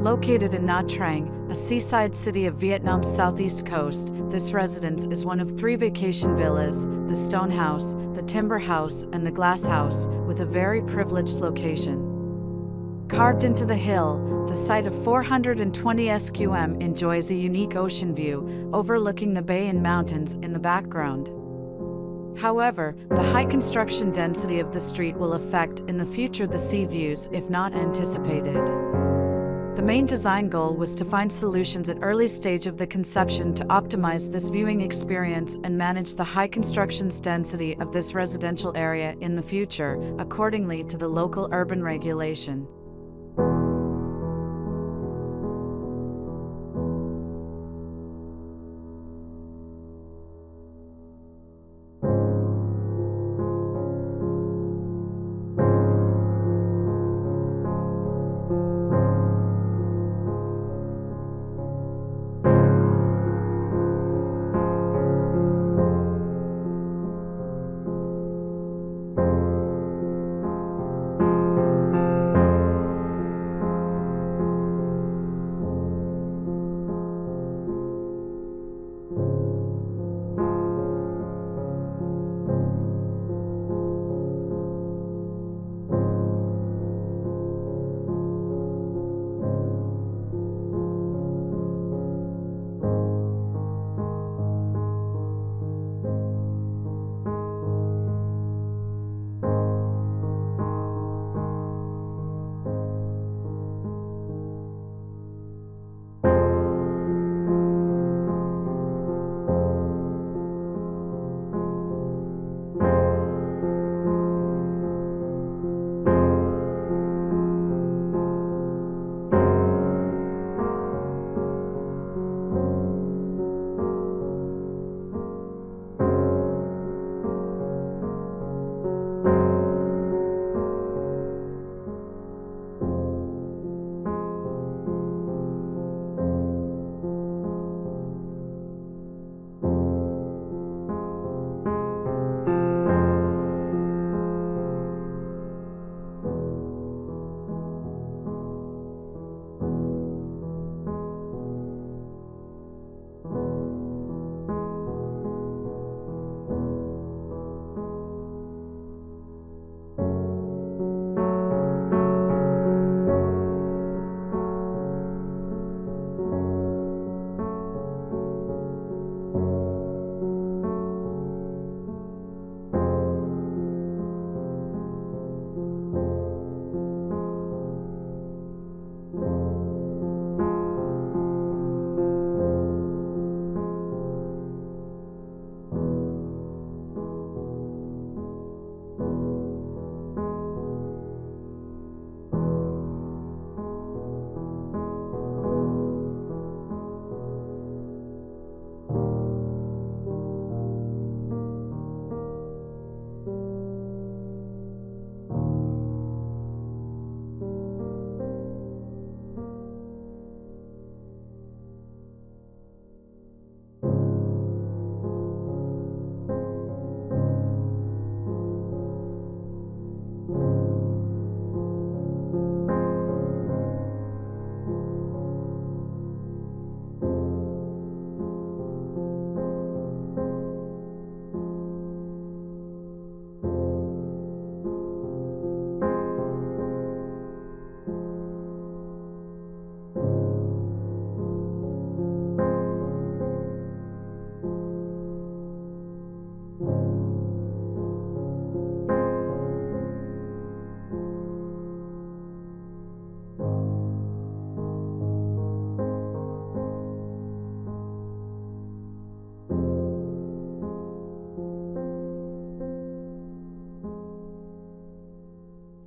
Located in Nha Trang, a seaside city of Vietnam's southeast coast, this residence is one of 3 vacation villas: the Stone House, the Timber House, and the Glass House, with a very privileged location. Carved into the hill, the site of 420 SQM enjoys a unique ocean view, overlooking the bay and mountains in the background. However, the high construction density of the street will affect in the future the sea views if not anticipated. The main design goal was to find solutions at early stage of the conception to optimize this viewing experience and manage the high construction's density of this residential area in the future, accordingly to the local urban regulation.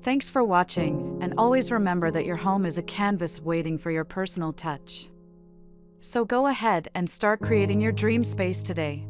Thanks for watching, and always remember that your home is a canvas waiting for your personal touch. So go ahead and start creating your dream space today.